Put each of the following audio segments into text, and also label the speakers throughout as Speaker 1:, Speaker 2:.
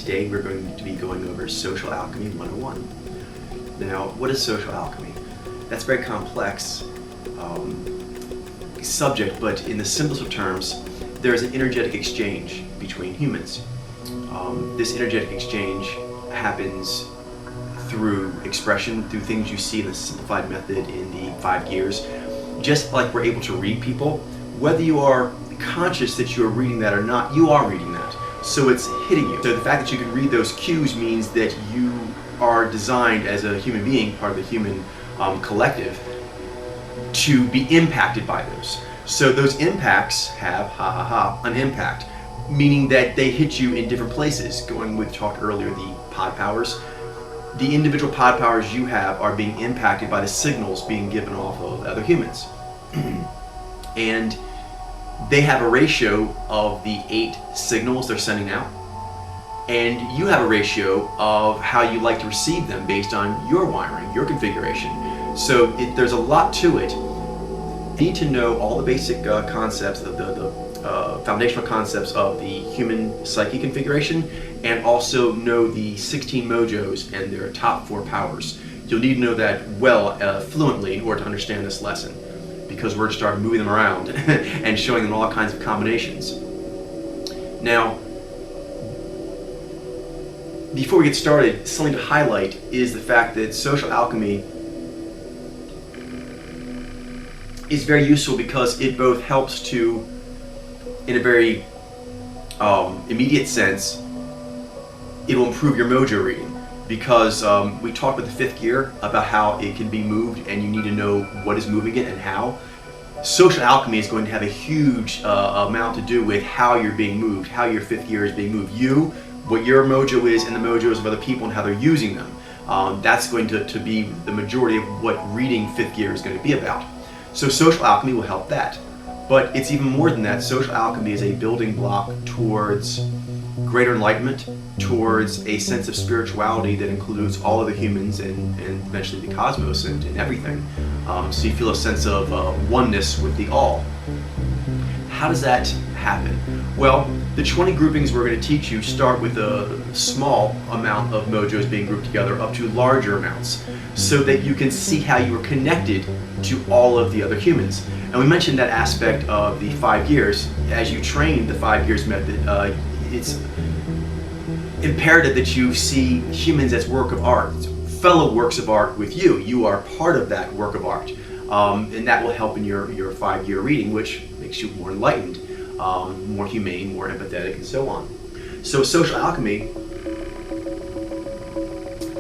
Speaker 1: today we're going to be going over Social Alchemy 101. Now, what is social alchemy? That's a very complex subject, but in the simplest of terms, there is an energetic exchange between humans. This energetic exchange happens through expression, through things you see in the simplified method in the 5 gears. Just like we're able to read people, whether you are conscious that you are reading that or not, you are reading that. So it's hitting you. So the fact that you can read those cues means that you are designed as a human being, part of the human collective, to be impacted by those. So those impacts have, an impact, meaning that they hit you in different places. Going with talked earlier, the pod powers. The individual pod powers you have are being impacted by the signals being given off of other humans. And they have a ratio of the 8 signals they're sending out. And you have a ratio of how you like to receive them based on your wiring, your configuration. So there's a lot to it. You need to know all the basic concepts, the foundational concepts of the human psyche configuration, and also know the 16 mojos and their top 4 powers. You'll need to know that well, fluently, in order to understand this lesson, because we're going to start moving them around and showing them all kinds of combinations. Now, before we get started, something to highlight is the fact that social alchemy is very useful because it both helps to, in a very immediate sense, it will improve your mojo reading, because we talked with the 5th gear about how it can be moved and you need to know what is moving it and how. Social alchemy is going to have a huge amount to do with how you're being moved, how your 5th gear is being moved. You, what your mojo is, and the mojos of other people and how they're using them. That's going to be the majority of what reading 5th gear is going to be about. So social alchemy will help that. But it's even more than that. Social alchemy is a building block towards greater enlightenment, towards a sense of spirituality that includes all of the humans and eventually the cosmos and everything. So you feel a sense of oneness with the all. How does that happen? Well, the 20 groupings we're going to teach you start with a small amount of mojos being grouped together up to larger amounts, so that you can see how you are connected to all of the other humans. And we mentioned that aspect of the 5 gears. As you train the 5 gears method, it's imperative that you see humans as work of art, fellow works of art with you. You are part of that work of art. And that will help in your 5-gear reading, which makes you more enlightened, more humane, more empathetic, and so on. So social alchemy,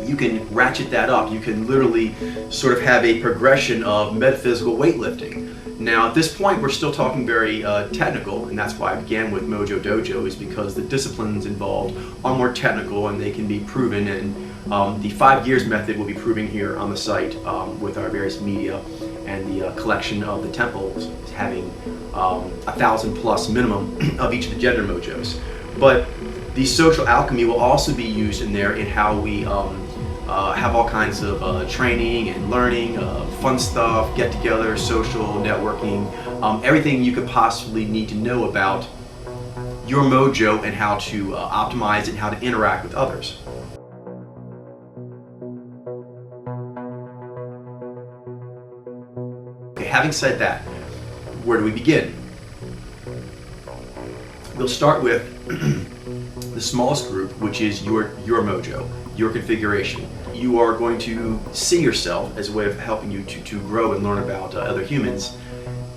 Speaker 1: you can ratchet that up. You can literally sort of have a progression of metaphysical weightlifting. Now, at this point, we're still talking very technical, and that's why I began with Mojo Dojo, is because the disciplines involved are more technical and they can be proven. And the 5 gears method will be proving here on the site with our various media and the collection of the temples having 1,000 plus minimum of each of the gender mojos. But the social alchemy will also be used in there in how we have all kinds of training and learning, fun stuff, get together, social, networking, everything you could possibly need to know about your mojo and how to optimize it and how to interact with others. Okay, having said that, where do we begin? We'll start with the smallest group, which is your mojo, your configuration. You are going to see yourself as a way of helping you to grow and learn about other humans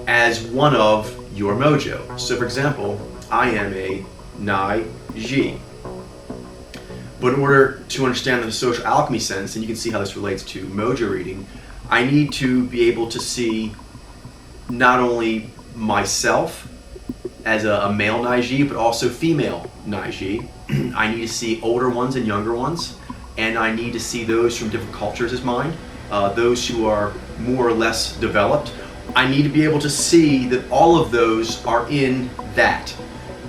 Speaker 1: as one of your mojo. So for example, I am a Nai Ji. But in order to understand the social alchemy sense, and you can see how this relates to mojo reading, I need to be able to see not only myself as a male Naiji, but also female Naiji. I need to see older ones and younger ones, and I need to see those from different cultures as mine, those who are more or less developed. I need to be able to see that all of those are in that.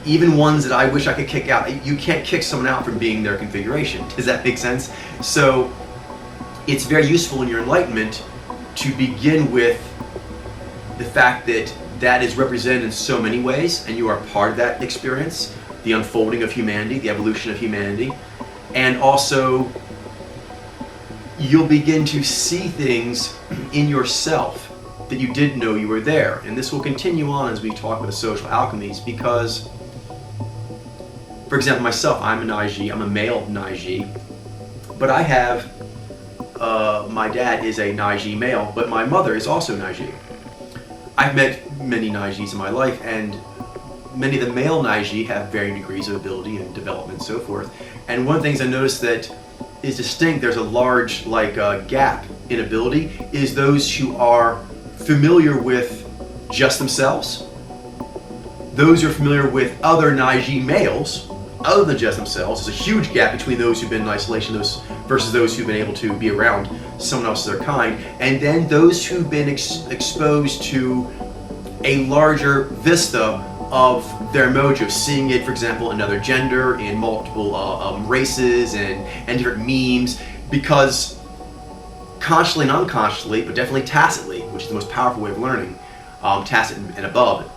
Speaker 1: Even ones that I wish I could kick out. You can't kick someone out from being their configuration. Does that make sense? So it's very useful in your enlightenment to begin with the fact that that is represented in so many ways, and you are part of that experience, the unfolding of humanity, the evolution of humanity. And also, you'll begin to see things in yourself that you didn't know you were there. And this will continue on as we talk about the social alchemies, because, for example, myself, I'm an IG, I'm a male IG, but I have, my dad is a IG male, but my mother is also an IG. I've met many IGs in my life, and many of the male IG have varying degrees of ability and development and so forth. And one of the things I noticed that is distinct, there's a large gap in ability, is those who are familiar with just themselves, those who are familiar with other IG males other than just themselves. There's a huge gap between those who've been in isolation versus those who've been able to be around someone else of their kind, and then those who've been exposed to a larger vista of their mojo, seeing it, for example, another gender, in multiple races and different memes, because consciously and unconsciously, but definitely tacitly, which is the most powerful way of learning, tacit and above,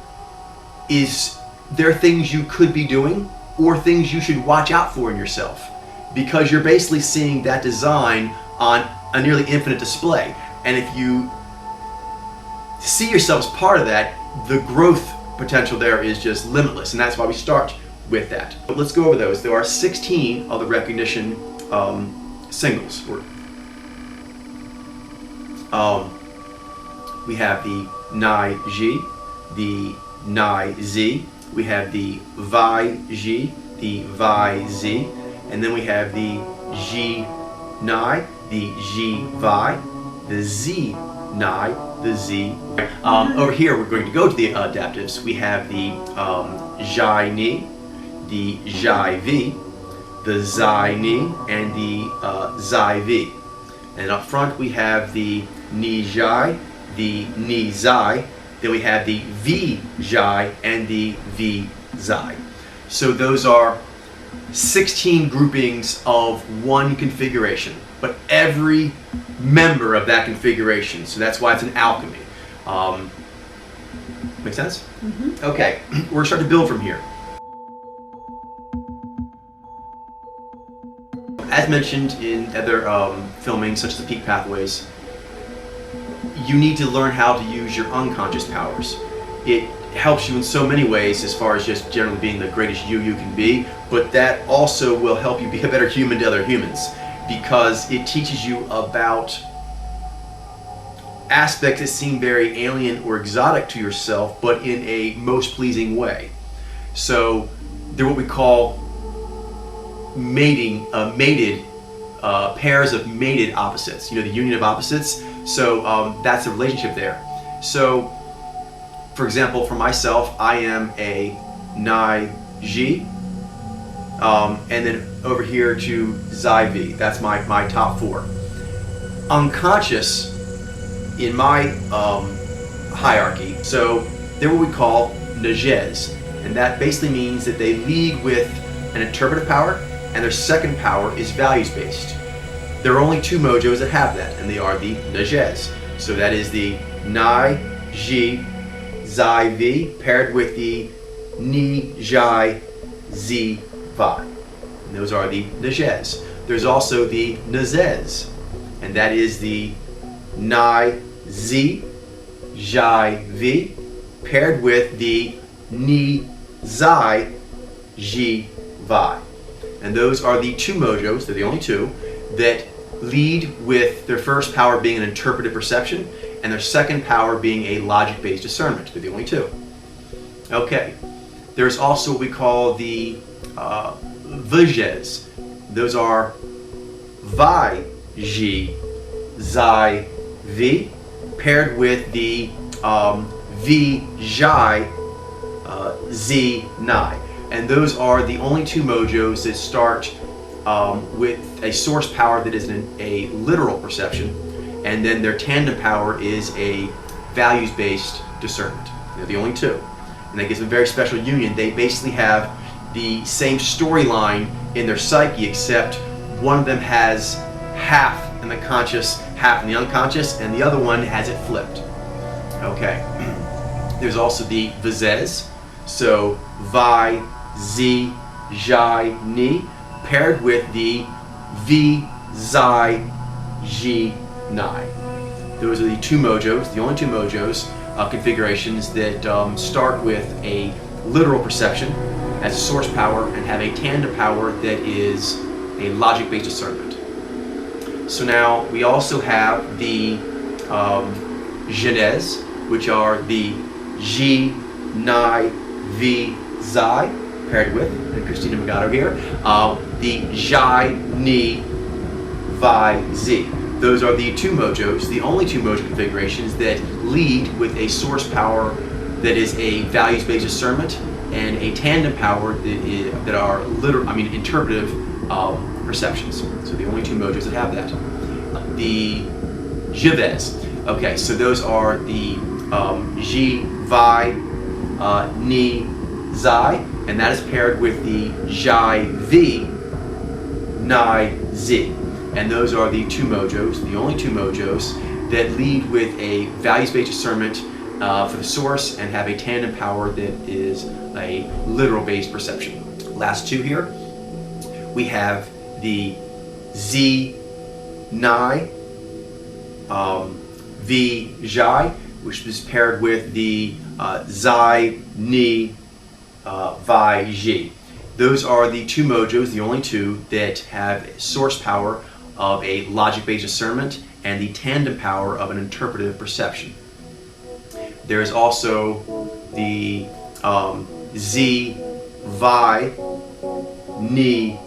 Speaker 1: is there things you could be doing or things you should watch out for in yourself, because you're basically seeing that design on a nearly infinite display. And if you see yourself as part of that, the growth potential there is just limitless, and that's why we start with that. But let's go over those. There are 16 of the recognition singles. We have the Nai Ji, the Nai Z, we have the Vi Ji, the Vi Z, and then we have the Ji Nai, the Ji Vi, the Z Nai, the Z. Over here we're going to go to the adaptives. We have the Jai Ni, the Jai V, the Zai Ni, and the Zai V. And up front we have the Ni Jai, the Ni Zai, then we have the V Jai and the V Zai. So those are 16 groupings of one configuration, but every member of that configuration. So that's why it's an alchemy. Make sense? Mm-hmm. Okay, we're starting to build from here. As mentioned in other filming, such as the Peak Pathways, you need to learn how to use your unconscious powers. It helps you in so many ways, as far as just generally being the greatest you can be, but that also will help you be a better human to other humans, because it teaches you about aspects that seem very alien or exotic to yourself, but in a most pleasing way. So they're what we call pairs of mated opposites. You know, the union of opposites. So that's the relationship there. So, for example, for myself, I am a Nai Ji, and then over here to Zai V. That's my top four. Unconscious in my hierarchy, so they're what we call Nages, and that basically means that they lead with an interpretive power, and their second power is values-based. There are only two mojos that have that, and they are the Nages. So that is the Nai Ji Zai V paired with the Ni Jai Z Vi. And those are the Nages. There's also the Nazes, and that is the Nai Z Jai V paired with the Ni Zai Ji Vi. And those are the two mojos, they're the only two, that lead with their first power being an interpretive perception and their second power being a logic-based discernment. They're the only two. Okay. There's also what we call the Vajes. Those are Vi Ji Zai V paired with the V Jai Z Nai. And those are the only two mojos that start with a source power that is a literal perception, and then their tandem power is a values-based discernment. They're the only two. And that gives them a very special union. They basically have the same storyline in their psyche, except one of them has half in the conscious, half in the unconscious, and the other one has it flipped. Okay. There's also the Vazes. So Vi Z Jai Ni paired with the V, Xi, Ji, Ni. Those are the two mojos, the only two mojos configurations that start with a literal perception as a source power and have a tandem power that is a logic-based discernment. So now we also have the Genèse, which are the Ji, Ni, V, Xi, paired with, and Christina Magato here, the Jai, Ni, Vi, Z. Those are the two mojos, the only two mojo configurations that lead with a source power that is a values-based discernment and a tandem power that are interpretive perceptions. So the only two mojos that have that. The Jives. Okay, so those are the Ji, Vi, Ni, Xi, and that is paired with the Jai, V, Ni, Z. And those are the two mojos, the only two mojos, that lead with a values-based discernment for the source and have a tandem power that is a literal-based perception. Last two here, we have the Z, Ni, V, Jai, which is paired with the Xi, Ni, Vi, Ji. Those are the two mojos, the only two, that have source power of a logic-based discernment and the tandem power of an interpretive perception. There is also the Z, Vi, Ni,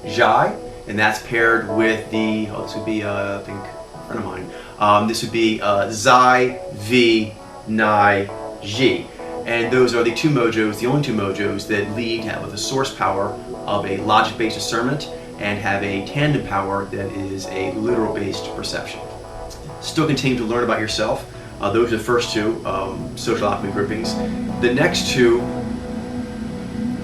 Speaker 1: Jai, and that's paired with the, this would be, I think, a friend of mine. This would be Xi, V, Ni, Ji. And those are the two mojos, the only two mojos, that lead with a source power of a logic-based discernment and have a tandem power that is a literal-based perception. Still continue to learn about yourself. Those are the first two social alchemy groupings. The next two,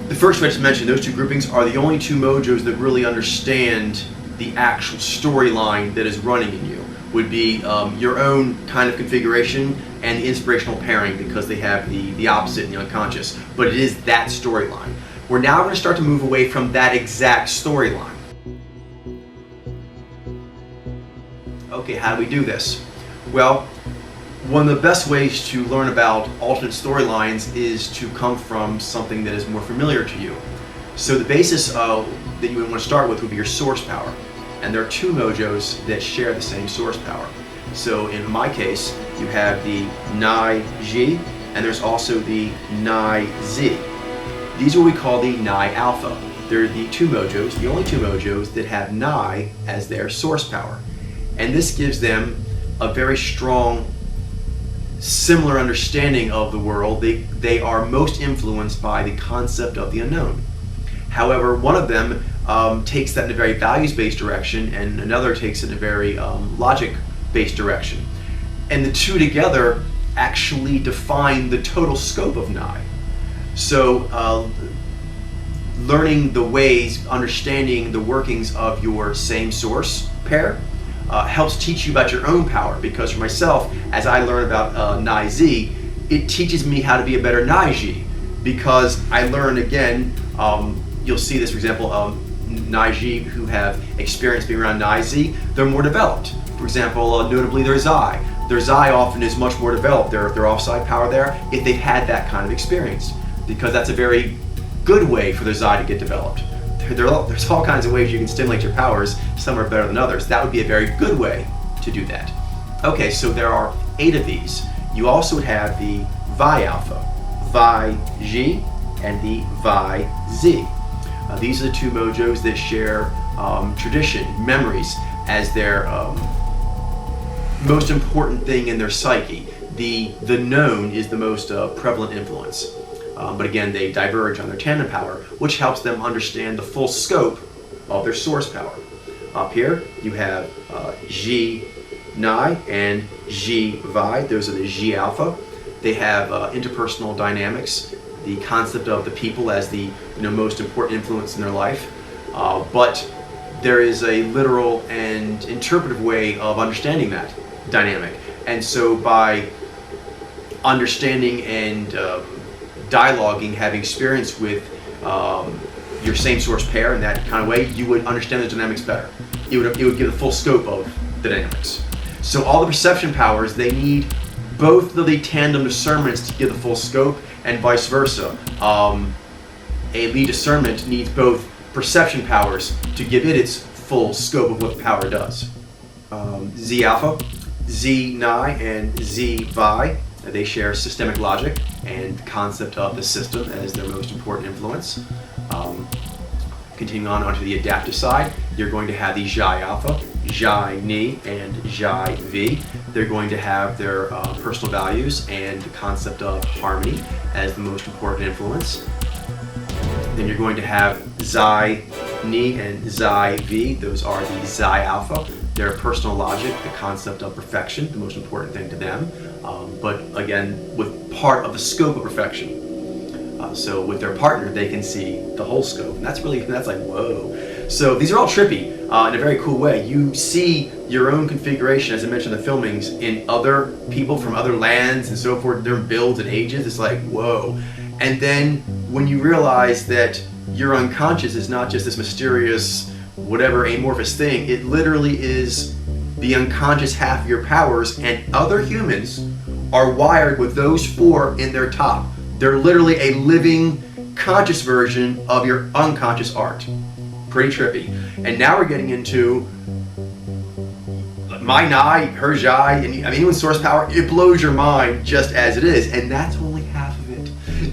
Speaker 1: the first one I just mentioned, those two groupings are the only two mojos that really understand the actual storyline that is running in you. Would be your own kind of configuration and the inspirational pairing, because they have the opposite in the unconscious. But it is that storyline. We're now going to start to move away from that exact storyline. Okay, how do we do this? Well, one of the best ways to learn about alternate storylines is to come from something that is more familiar to you. So the basis that you would want to start with would be your source power. And there are two mojos that share the same source power. So in my case, you have the Ni, Ji, and there's also the Ni, Z. These are what we call the Ni Alpha. They're the two mojos, the only two mojos that have Ni as their source power. And this gives them a very strong, similar understanding of the world. They are most influenced by the concept of the unknown. However, one of them takes that in a very values-based direction, and another takes it in a very logic-based direction. And the two together actually define the total scope of Ni. So learning the ways, understanding the workings of your same source pair helps teach you about your own power, because for myself, as I learn about Ni Z, it teaches me how to be a better Ni Ji, because I learn again, you'll see this, for example, Ni Ji who have experience being around Ni Z, they're more developed. For example, notably their Xi. Their Xi often is much more developed, their offside power there, if they've had that kind of experience, because that's a very good way for their Xi to get developed. There's all kinds of ways you can stimulate your powers. Some are better than others. That would be a very good way to do that. Okay, so there are 8 of these. You also would have the Vi Alpha, Vi Ji, and the Vi Z. These are the two mojos that share tradition, memories, as their most important thing in their psyche. The known is the most prevalent influence. But again, they diverge on their tandem power, which helps them understand the full scope of their source power. Up here, you have Ji, Ni, and Ji, Vi. Those are the Ji Alpha. They have interpersonal dynamics, the concept of the people as the most important influence in their life. But there is a literal and interpretive way of understanding that dynamic. And so by understanding and dialoguing, having experience with your same source pair in that kind of way, you would understand the dynamics better. It would give the full scope of the dynamics. So all the perception powers, they need both of the tandem discernments to give the full scope, and vice versa. A lead discernment needs both perception powers to give it its full scope of what the power does. Z alpha, Z Ni, and Z Vi, they share systemic logic and concept of the system as their most important influence. Continuing on onto the adaptive side, you're going to have the Zhai alpha, Zhai Ni, and Zhai Vi. They're going to have their personal values and the concept of harmony as the most important influence. Then you're going to have Zai Ni and Zai Vi. Those are the Zai alpha. Their personal logic, the concept of perfection, the most important thing to them. But again, with part of the scope of perfection. So with their partner, they can see the whole scope. And that's like, whoa. So these are all trippy in a very cool way. You see your own configuration, as I mentioned in the filmings, in other people from other lands and so forth, their builds and ages. It's like, whoa. And then when you realize that your unconscious is not just this mysterious, whatever amorphous thing, it literally is the unconscious half of your powers, and other humans are wired with those 4 in their top. They're literally a living, conscious version of your unconscious art. Pretty trippy. And now we're getting into my Nai, her Zhai, and anyone's source power. It blows your mind just as it is, and that's only half of it.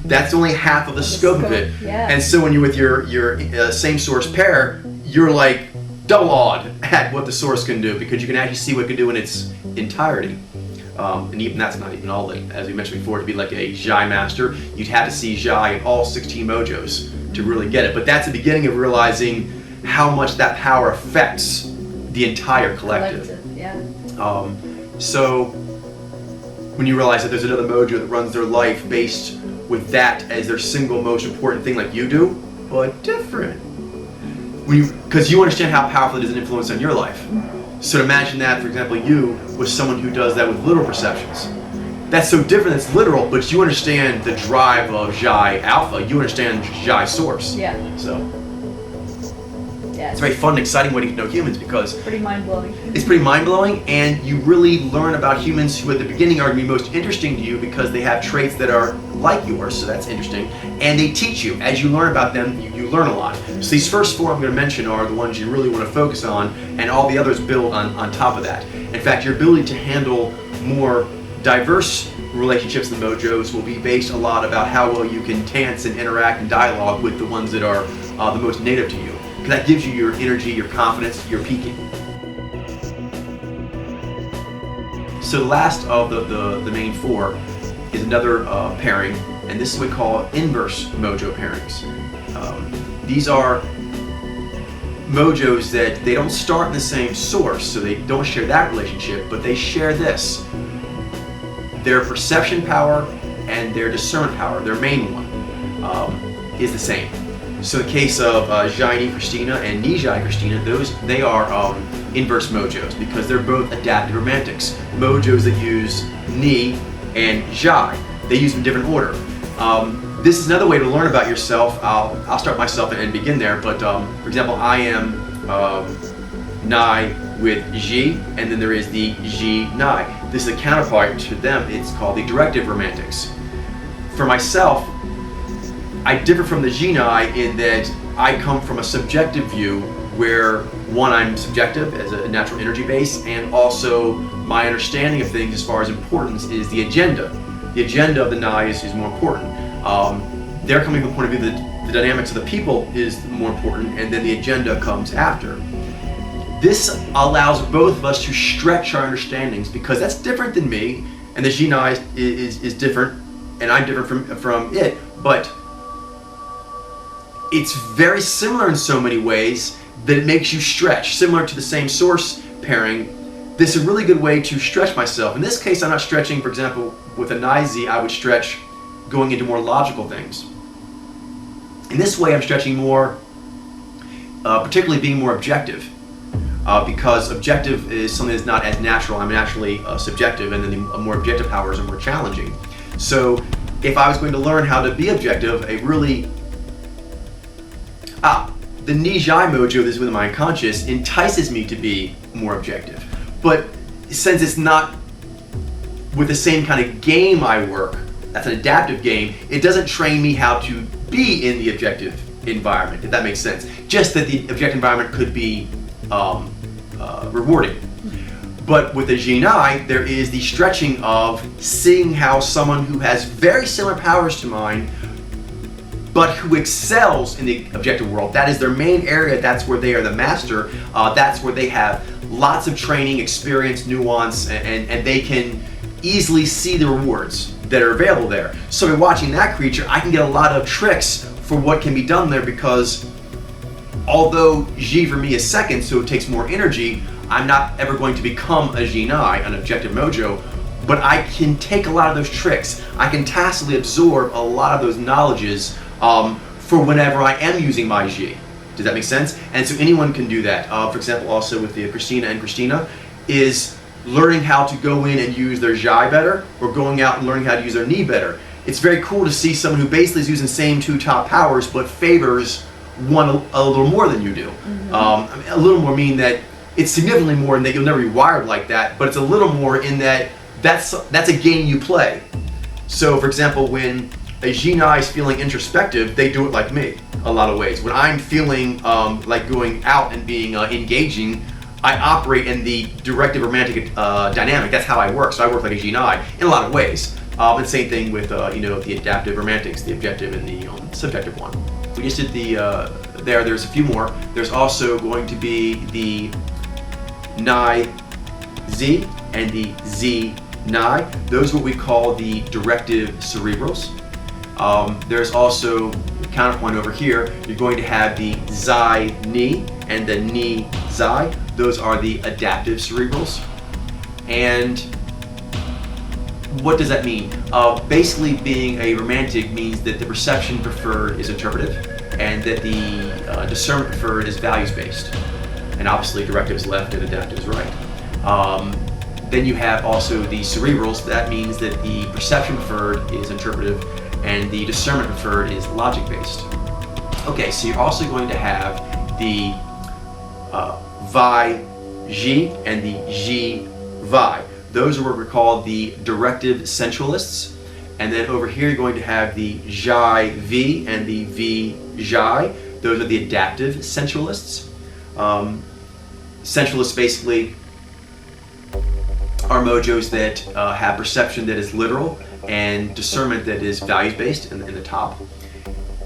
Speaker 1: That's only half of the scope of it.
Speaker 2: Yeah.
Speaker 1: And so when you're with your same source pair, you're like double awed at what the source can do, because you can actually see what it can do in its entirety. And even that's not even all of it. As we mentioned before, to be like a Zhai master, you'd have to see Zhai in all 16 mojos to really get it. But that's the beginning of realizing how much that power affects the entire collective.
Speaker 2: Yeah.
Speaker 1: So when you realize that there's another mojo that runs their life based with that as their single most important thing, like you do, but different. Because you understand how powerful it is an influence on your life. So imagine that, for example, you with someone who does that with literal perceptions. That's so different, it's literal, but you understand the drive of Zhai Alpha. You understand Zhai Source.
Speaker 2: Yeah.
Speaker 1: So
Speaker 2: yeah,
Speaker 1: it's a very fun and exciting way to get to know humans, because
Speaker 2: pretty mind-blowing.
Speaker 1: it's pretty mind-blowing, and you really learn about humans who at the beginning are going to be most interesting to you because they have traits that are like yours, so that's interesting. And they teach you. As you learn about them, you learn a lot. So these first 4 I'm going to mention are the ones you really want to focus on, and all the others build on top of that. In fact, your ability to handle more diverse relationships in the mojos will be based a lot about how well you can dance and interact and dialogue with the ones that are the most native to you. Because that gives you your energy, your confidence, your peaking. So the last of the main 4 is another pairing, and this is what we call inverse mojo pairings. These are mojos that they don't start in the same source, so they don't share that relationship, but they share this. Their perception power and their discernment power, their main one, is the same. So in the case of Zhai Ni Christina and Ni Zhai Christina, they are inverse mojos, because they're both adaptive romantics. Mojos that use Ni and Zhai, they use them in different order. This is another way to learn about yourself. I'll start myself and begin there, but for example, I am Nai with Ji, and then there is the Ji Nai. This is a counterpart to them. It's called the directive romantics. For myself, I differ from the Ji Nai in that I come from a subjective view where, one, I'm subjective as a natural energy base, and also my understanding of things as far as importance is the agenda. The agenda of the Nai is more important. They're coming from the point of view that the dynamics of the people is more important, and then the agenda comes after. This allows both of us to stretch our understandings, because that's different than me, and the Ji Nai is different, and I'm different from it, but it's very similar in so many ways that it makes you stretch. Similar to the same source pairing, this is a really good way to stretch myself. In this case, I'm not stretching, for example, with a Nai-Z, I would stretch going into more logical things. In this way, I'm stretching more, particularly being more objective, because objective is something that's not as natural. I'm naturally subjective, and then the more objective powers are more challenging. So if I was going to learn how to be objective, The Nijai mojo that's within my unconscious entices me to be more objective. But since it's not with the same kind of game I work, that's an adaptive game, it doesn't train me how to be in the objective environment, if that makes sense. Just that the objective environment could be rewarding. But with the Jinai, there is the stretching of seeing how someone who has very similar powers to mine, but who excels in the objective world, that is their main area, that's where they are the master, that's where they have lots of training, experience, nuance, and they can easily see the rewards that are available there. So by watching that creature, I can get a lot of tricks for what can be done there, because although Ji for me is second, so it takes more energy, I'm not ever going to become a Jinai, an objective mojo, but I can take a lot of those tricks. I can tacitly absorb a lot of those knowledges for whenever I am using my Ji. Does that make sense? And so anyone can do that. For example, also with the Christina is learning how to go in and use their Jai better, or going out and learning how to use their Ni better. It's very cool to see someone who basically is using the same two top powers, but favors one a little more than you do. A little more meaning that it's significantly more in that you'll never be wired like that, but it's a little more in that that's a game you play. So for example, when a Jinai is feeling introspective, they do it like me a lot of ways. When I'm feeling like going out and being engaging, I operate in the directive romantic dynamic. That's how I work. So I work like a Jinai in a lot of ways. And same thing with the adaptive romantics, the objective and the subjective one. We just did the there's a few more. There's also going to be the Nai Z and the Z Nai. Those are what we call the directive cerebrals. There's also counterpoint over here. You're going to have the Zai Ni and the Ni Zai. Those are the adaptive cerebrals. And what does that mean? Basically, being a romantic means that the perception preferred is interpretive, and that the discernment preferred is values-based. And obviously, directive is left and adaptive is right. Then you have also the cerebrals. That means that the perception preferred is interpretive, and the discernment preferred is logic-based. Okay, so you're also going to have the Vi Ji and the Ji Vi. Those are what we call the directive centralists. And then over here you're going to have the Jai V and the V Jai. Those are the adaptive centralists. Centralists basically are mojos that have perception that is literal and discernment that is values-based in the top.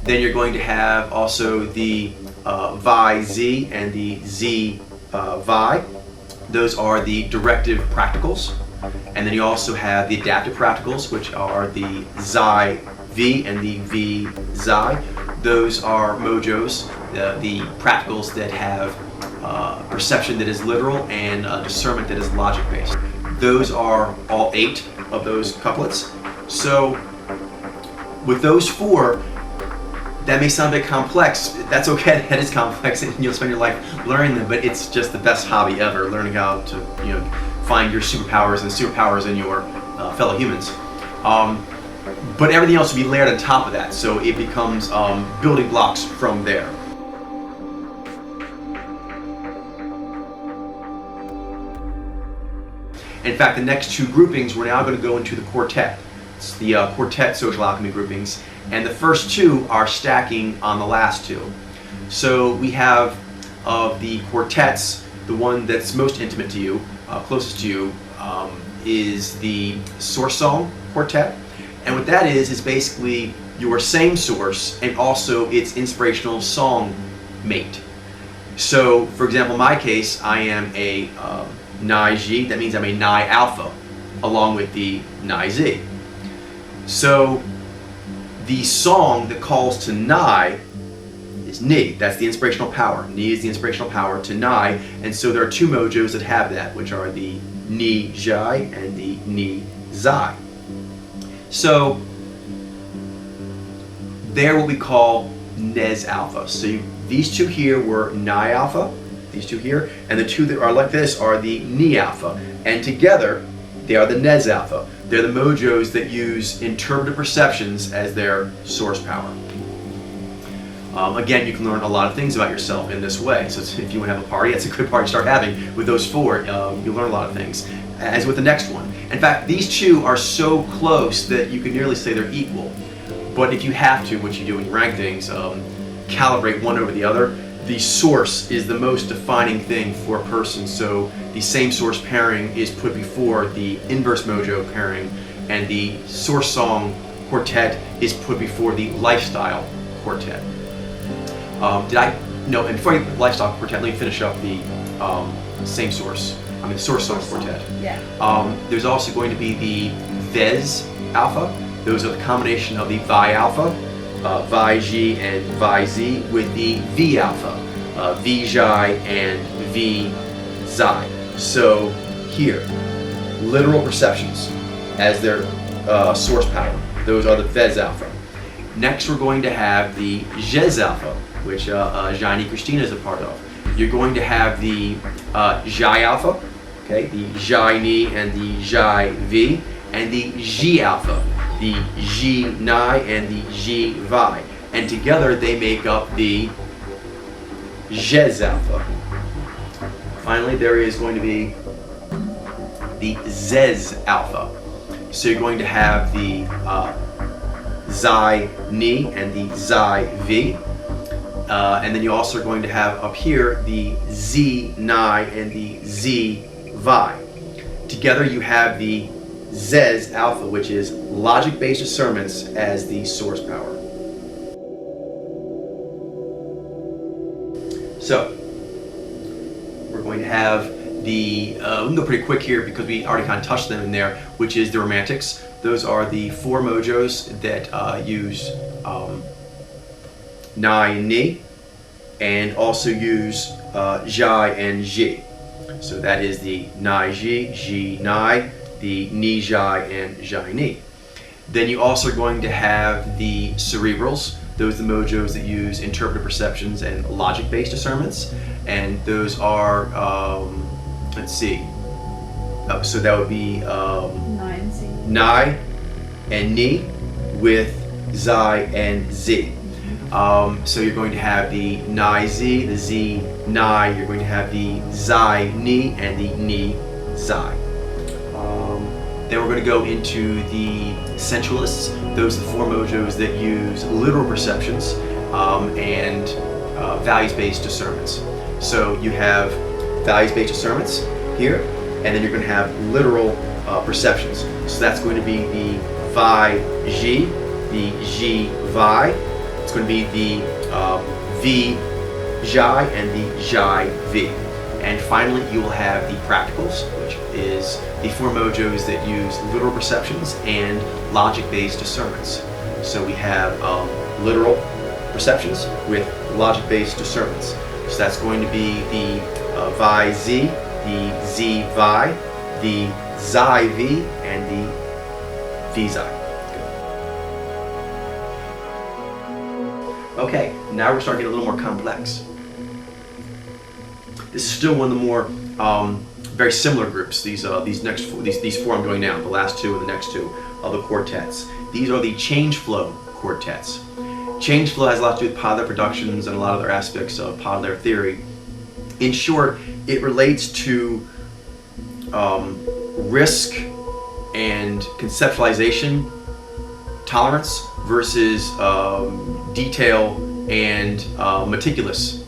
Speaker 1: Then you're going to have also the Vi Z and the Z Vi. Those are the directive practicals. And then you also have the adaptive practicals, which are the Zai V and the V Zai. Those are mojos, the practicals that have perception that is literal and discernment that is logic-based. Those are all 8 of those couplets. So with those 4, that may sound a bit complex. That's okay, that is complex, and you'll spend your life learning them, but it's just the best hobby ever, learning how to find your superpowers and superpowers in your fellow humans. But everything else will be layered on top of that, so it becomes building blocks from there. In fact, the next 2 groupings, we're now going to go into the quartet. It's the quartet social alchemy groupings, and the first 2 are stacking on the last 2. So we have of the quartets, the one that's most intimate to you, closest to you, is the source song quartet. And what that is basically your same source and also its inspirational song mate. So, for example, in my case, I am a Nai Ji. That means I'm a Nai Alpha, along with the Nai Z. So, the song that calls to Nai is Ni. That's the inspirational power. Ni is the inspirational power to Nai. And so there are 2 mojos that have that, which are the Ni Jai and the Ni Zai. So they're what we call Nez Alpha. So these 2 here were Nai Alpha, these 2 here, and the 2 that are like this are the Ni Alpha. And together, they are the Nez Alpha. They're the mojos that use interpretive perceptions as their source power. Again, you can learn a lot of things about yourself in this way. So if you want to have a party, that's a good party to start having. With those four, you'll learn a lot of things. As with the next one. In fact, these two are so close that you can nearly say they're equal. But if you have to, what you do when you rank things, calibrate one over the other, the source is the most defining thing for a person. So the same source pairing is put before the inverse mojo pairing, and the source song quartet is put before the lifestyle quartet. No, and before the lifestyle quartet, let me finish up the source song quartet.
Speaker 2: Yeah.
Speaker 1: There's also going to be the Vez alpha. Those are the combination of the Vi alpha, Vi G and Vi Z, with the V alpha, V Xi and V Xi. So here, literal perceptions as their source power. Those are the Vez alpha. Next, we're going to have the Jez alpha, which Jani Christina is a part of. You're going to have the Xi alpha, okay, the Xi Ni and the Xi V, and the Xi alpha, the Xi Ni and the Xi Vi. And together they make up the Jez alpha. Finally, there is going to be the Zez alpha. So you're going to have the Xi Ni and the Xi V. And then you also are going to have up here the Z Ni and the Z Vi. Together you have the Zez alpha, which is logic-based discernments as the source power. So we're going to have the, we can go pretty quick here because we already kind of touched them in there, which is the romantics. Those are the four mojos that use Nai and Ni, and also use Jai and Ji. So that is the Nai Ji, Ji Nai, the Ni Jai, and Jai Ni. Then you also are going to have the cerebrals. Those are the mojos that use interpretive perceptions and logic-based discernments. And those are, let's see, so that would be Nai and Ni with Zai and Z. So you're going to have the Nai Z, the Z Nai, you're going to have the Zai Ni, and the Ni Zai. Then we're going to go into the sensualists. Those are the four mojos that use literal perceptions and values-based discernments. So you have values-based discernments here, and then you're going to have literal perceptions. So that's going to be the Vi Ji, the Ji Vi. It's going to be the V Jai and the Jai V. And finally, you will have the practicals, which is the four mojos that use literal perceptions and logic-based discernments. So we have literal perceptions with logic-based discernments. So that's going to be the Vi Z, the Z Vi, the Xi V, and the V Xi. Okay, now we're starting to get a little more complex. This is still one of the more very similar groups. These four I'm doing now, the last two and the next two of the quartets. These are the change flow quartets. Change flow has a lot to do with pod layer productions and a lot of other aspects of pod layer theory. In short, it relates to risk and conceptualization tolerance versus detail and meticulous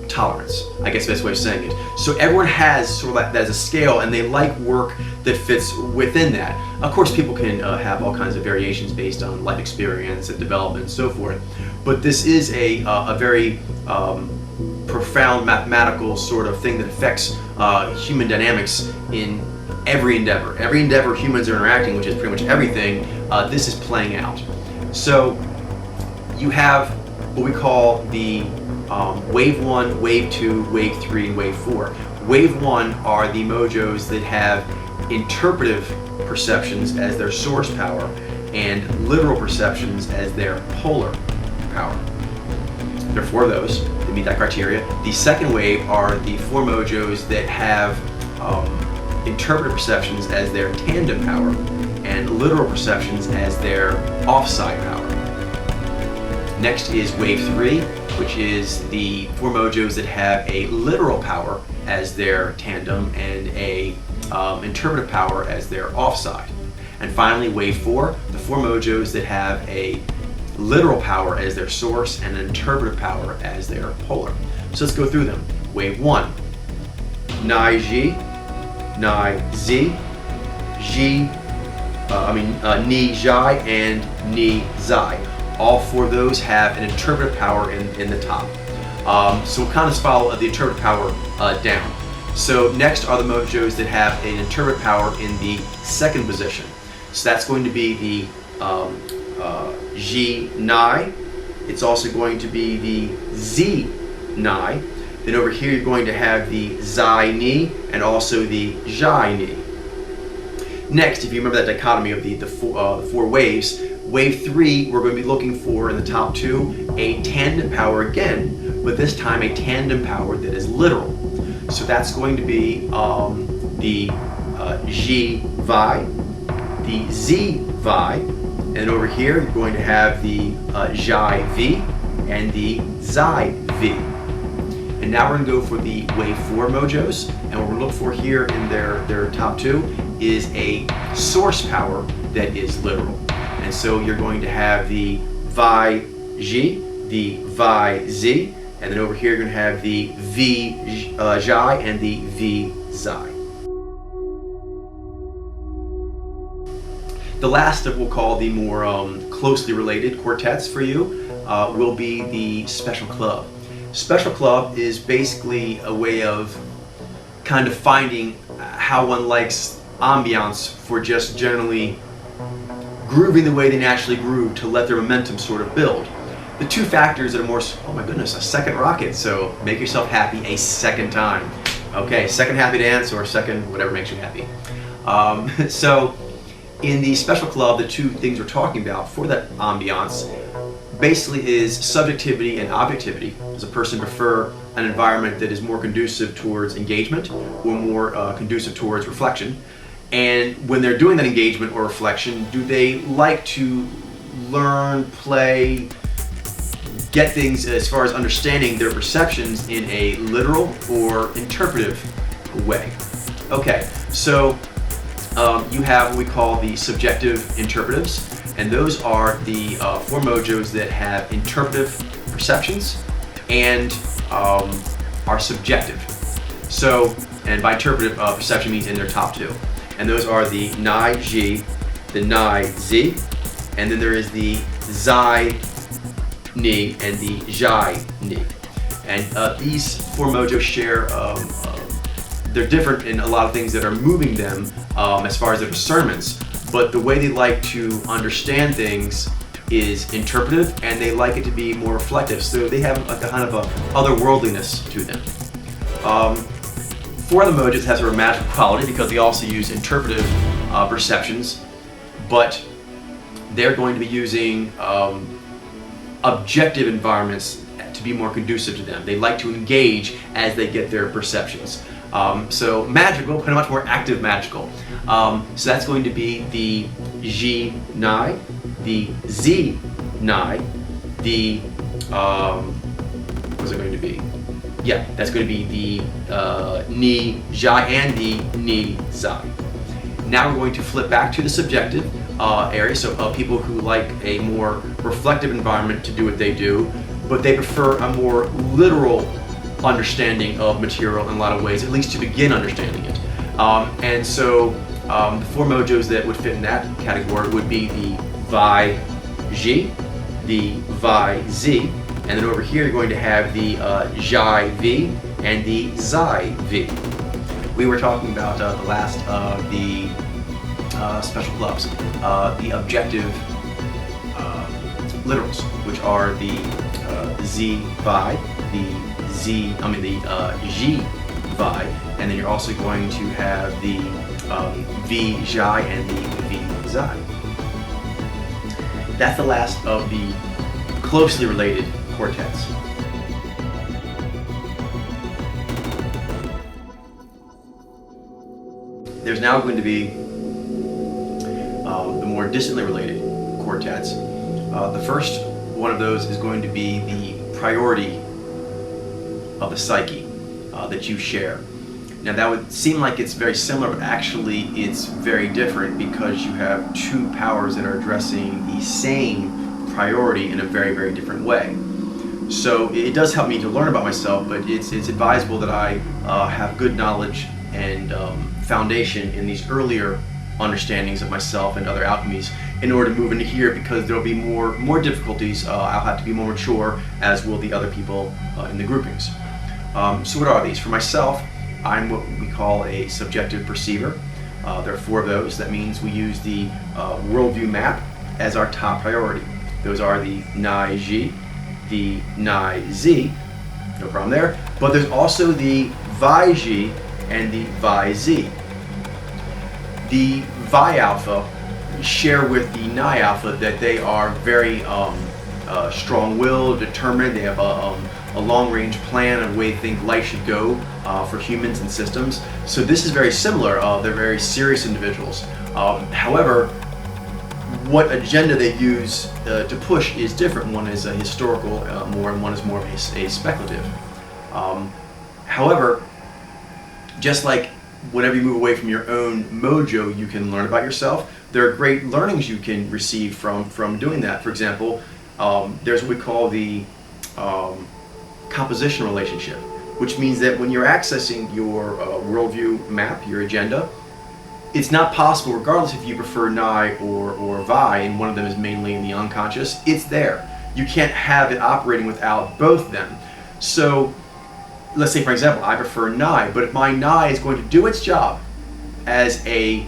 Speaker 1: tolerance, I guess the best way of saying it. So everyone has sort of that as a scale, and they like work that fits within that. Of course, people can have all kinds of variations based on life experience and development and so forth, but this is a very profound mathematical sort of thing that affects human dynamics in every endeavor. Every endeavor humans are interacting, which is pretty much everything, this is playing out. So you have what we call the wave 1, wave 2, wave 3, and wave 4. Wave 1 are the mojos that have interpretive perceptions as their source power and literal perceptions as their polar power. There are four of those that meet that criteria. The second wave are the four mojos that have interpretive perceptions as their tandem power, and literal perceptions as their offside power. Next is wave 3, which is the 4 mojos that have a literal power as their tandem and a interpretive power as their offside. And finally, wave 4, the 4 mojos that have a literal power as their source and an interpretive power as their polar. So let's go through them. Wave 1, Nai Ji, Nai Zi, Ni Zhai, and Ni Zai. All 4 of those have an interpretive power in the top. So we'll kind of follow the interpretive power down. So next are the mojos that have an interpretive power in the second position. So that's going to be the Ji Nai. It's also going to be the Zi Nai. Then over here you're going to have the Zai Ni and also the Zhai Ni. Next, if you remember that dichotomy of the 4 waves, wave 3 we're going to be looking for in the top 2 a tandem power again, but this time a tandem power that is literal. So that's going to be the Ji Vi, the Zi Vi, and then over here you're going to have the Zhai Vi and the Zai Vi. And now we're going to go for the wave 4 mojos, and what we're going to look for here in their top 2 is a source power that is literal. And so you're going to have the Vi Ji, the Vi Zi, and then over here you're going to have the V Zhai and the V Zai. The last of what we'll call the more closely related quartets for you will be the special club. Special club is basically a way of kind of finding how one likes ambiance for just generally grooving the way they naturally groove to let their momentum sort of build. The 2 factors that are more, oh my goodness, a second rocket, so make yourself happy a second time. Okay, second happy dance or second whatever makes you happy. So in the special club, the 2 things we're talking about for that ambiance basically is subjectivity and objectivity. Does a person prefer an environment that is more conducive towards engagement or more conducive towards reflection? And when they're doing that engagement or reflection, do they like to learn, play, get things as far as understanding their perceptions in a literal or interpretive way? Okay, so you have what we call the subjective interpretives, and those are the 4 mojos that have interpretive perceptions and are subjective. So, and by interpretive, perception means in their top 2. And those are the Nai Ji, the Nai Zi, and then there is the Zai Ni and the Zhai Ni. And these 4 mojos share, they're different in a lot of things that are moving them as far as their discernments, but the way they like to understand things is interpretive, and they like it to be more reflective, so they have a kind of a otherworldliness to them. 4 of the mojos has a magical quality because they also use interpretive perceptions, but they're going to be using objective environments to be more conducive to them. They like to engage as they get their perceptions. So magical, pretty much more active magical. So that's going to be the Ji Nai, the Zi Nai, the what's it going to be? Yeah, that's going to be the Ni Zhai and the Ni Zai. Now we're going to flip back to the subjective area, so people who like a more reflective environment to do what they do, but they prefer a more literal understanding of material in a lot of ways, at least to begin understanding it. And so the 4 mojos that would fit in that category would be the Vi Ji, the Vi Zi, and then over here you're going to have the Zhai Vi and the Zai Vi. We were talking about the last of the special clubs, the objective literals, which are the Zi Vi, the Ji Vi, and then you're also going to have the V Zhai and the V Zai. That's the last of the closely related quartets. There's now going to be the more distantly related quartets. The first one of those is going to be the priority of the psyche that you share. Now that would seem like it's very similar, but actually it's very different because you have two powers that are addressing the same priority in a very, very different way. So it does help me to learn about myself, but it's advisable that I have good knowledge and foundation in these earlier understandings of myself and other alchemies in order to move into here, because there'll be more difficulties. I'll have to be more mature, as will the other people in the groupings. So what are these? For myself, I'm what we call a subjective perceiver. There are 4 of those. That means we use the worldview map as our top priority. Those are the Nai Ji, the Nai Z, no problem there, but there's also the Vi Ji and the Vi Z. The Vi Alpha share with the Nai Alpha that they are very strong-willed, determined. They have a long-range plan of the way they think life should go for humans and systems. So this is very similar. They're very serious individuals. However, what agenda they use to push is different. One is a historical more, and one is more of a speculative. However, just like whenever you move away from your own mojo, you can learn about yourself. There are great learnings you can receive from doing that. For example, there's what we call the composition relationship, which means that when you're accessing your worldview map, your agenda, it's not possible, regardless if you prefer Nai or Vi, and one of them is mainly in the unconscious, it's there. You can't have it operating without both of them. So let's say, for example, I prefer Nai, but if my Nai is going to do its job as a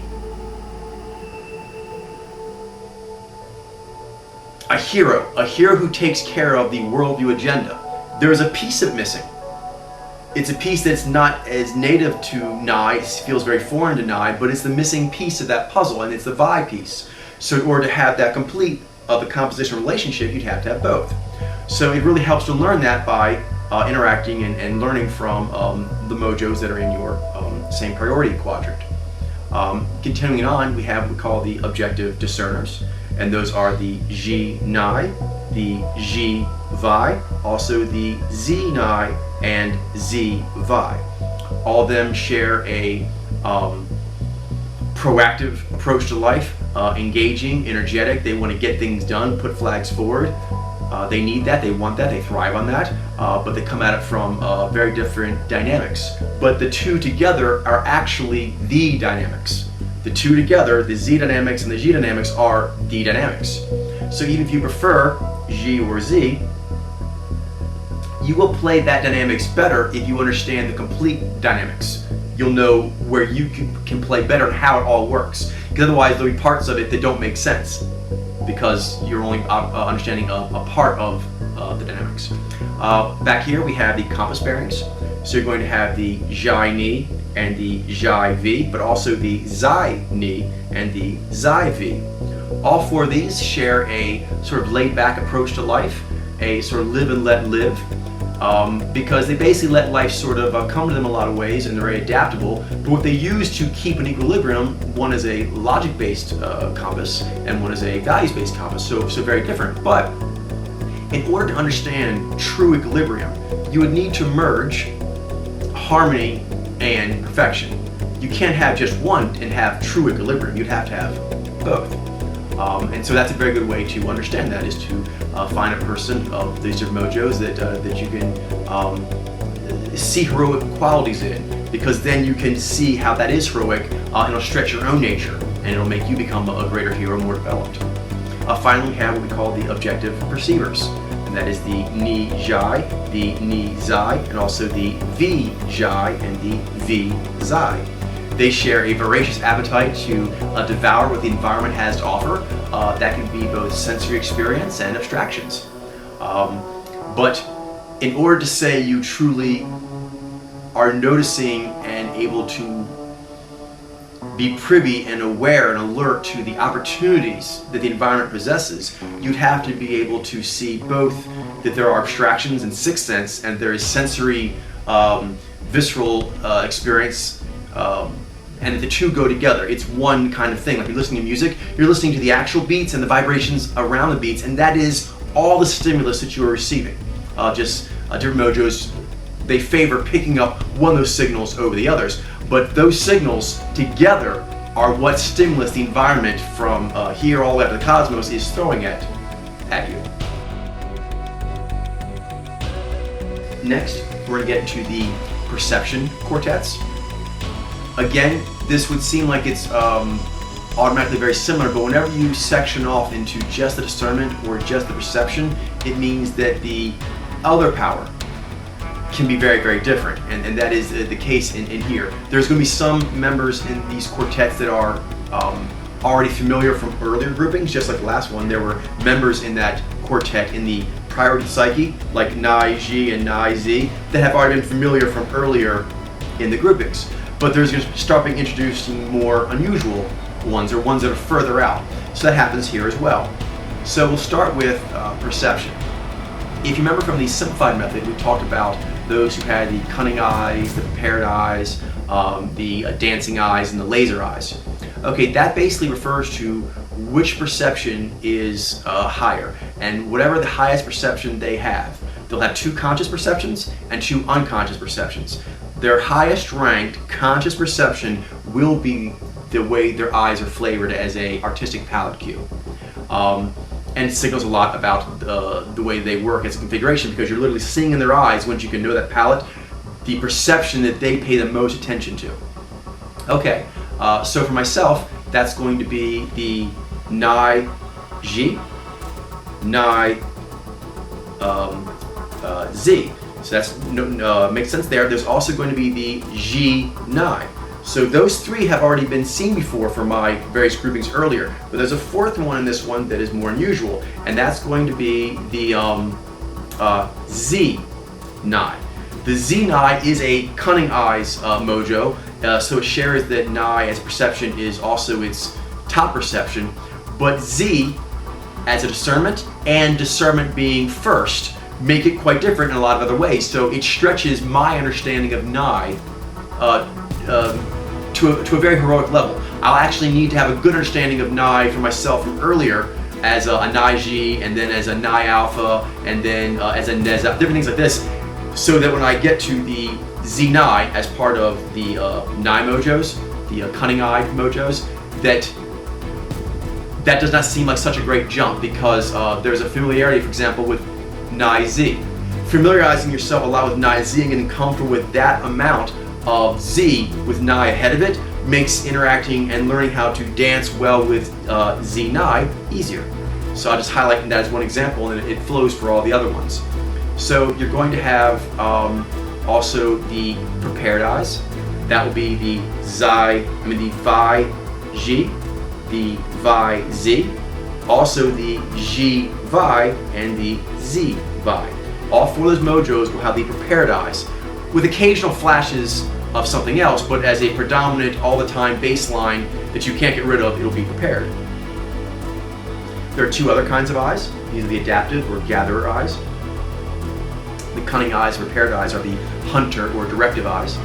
Speaker 1: hero who takes care of the worldview agenda, there is a piece of missing. It's a piece that's not as native to Nai, it feels very foreign to Nai, but it's the missing piece of that puzzle, and it's the Vi piece. So in order to have that complete of the composition relationship, you'd have to have both. So it really helps to learn that by interacting and learning from the mojos that are in your same priority quadrant. Continuing on, we have what we call the objective discerners, and those are the Ji Nai, the Ji Vi, also the Z Nai and Z Vi. All of them share a proactive approach to life, engaging, energetic. They want to get things done, put flags forward. They need that, they want that, they thrive on that, but they come at it from very different dynamics. But the two together are actually the dynamics. The two together, the Z dynamics and the G dynamics, are the dynamics. So even if you prefer G or Z, you will play that dynamics better if you understand the complete dynamics. You'll know where you can play better and how it all works. Because otherwise there'll be parts of it that don't make sense, because you're only understanding a part of the dynamics. Back here we have the compass bearings. So you're going to have the Jai Ni and the Jai V, but also the Zai Ni and the Zai V. All 4 of these share a sort of laid-back approach to life, a sort of live and let live, because they basically let life sort of come to them a lot of ways, and they're very adaptable. But what they use to keep an equilibrium, one is a logic-based compass, and one is a values-based compass, so very different. But in order to understand true equilibrium, you would need to merge harmony and perfection. You can't have just one and have true equilibrium. You'd have to have both. And so that's a very good way to understand that, is to find a person of these mojos that you can see heroic qualities in, because then you can see how that is heroic, and it'll stretch your own nature, and it'll make you become a greater hero, more developed. Finally, we have what we call the objective perceivers, and that is the Ni Jai, the Ni Zai, and also the Vi Jai and the Vi Zai. They share a voracious appetite to devour what the environment has to offer. That can be both sensory experience and abstractions. But in order to say you truly are noticing and able to be privy and aware and alert to the opportunities that the environment possesses, you'd have to be able to see both that there are abstractions and sixth sense, and there is sensory, visceral experience and the two go together. It's one kind of thing. Like you're listening to music, you're listening to the actual beats and the vibrations around the beats, and that is all the stimulus that you are receiving. Different mojos, they favor picking up one of those signals over the others, but those signals together are what stimulus the environment from here all the way up to the cosmos is throwing at you. Next, we're going to get into the perception quartets. Again, this would seem like it's automatically very similar, but whenever you section off into just the discernment or just the perception, it means that the other power can be very, very different, and that is the case in here. There's going to be some members in these quartets that are already familiar from earlier groupings, just like the last one. There were members in that quartet in the priority psyche, like Nai Ji and Nai Z, that have already been familiar from earlier in the groupings. But there's going to start being introducing more unusual ones, or ones that are further out. So that happens here as well. So we'll start with perception. If you remember from the simplified method, we talked about those who had the cunning eyes, the prepared eyes, the dancing eyes, and the laser eyes. Okay, that basically refers to which perception is higher, and whatever the highest perception they have, they'll have two conscious perceptions and two unconscious perceptions. Their highest ranked conscious perception will be the way their eyes are flavored as a artistic palette cue. And it signals a lot about the way they work as a configuration, because you're literally seeing in their eyes, once you can know that palette, the perception that they pay the most attention to. Okay, so for myself, that's going to be the Nai Ji, Nai Z. So that's makes sense there. There's also going to be the Ji Nai. So those three have already been seen before for my various groupings earlier, but there's a fourth one in this one that is more unusual, and that's going to be the Z Nai. The Z Nai is a cunning eyes mojo, so it shares that Nai as perception is also its top perception, but Z as a discernment, and discernment being first, make it quite different in a lot of other ways. So it stretches my understanding of Nai to a very heroic level. I'll actually need to have a good understanding of Nai for myself from earlier as a Nai Ji, and then as a Nai Alpha, and then as a Nez, different things like this, so that when I get to the Z Nai as part of the Nai mojos, the cunning eye mojos, that does not seem like such a great jump, because there's a familiarity, for example, with Nai Z. Familiarizing yourself a lot with Nai Z and getting comfortable with that amount of Z with Nai ahead of it makes interacting and learning how to dance well with Z Nai easier. So I'll just highlight that as one example, and it flows for all the other ones. So you're going to have also the prepared eyes. That will be the Vi Ji, the Vi Z, also the Ji Vi, and the Z Vi. All four of those mojos will have the prepared eyes, with occasional flashes of something else, but as a predominant all the time baseline that you can't get rid of, it'll be prepared. There are two other kinds of eyes. These are the adaptive or gatherer eyes. The cunning eyes, prepared eyes, are the hunter or directive eyes.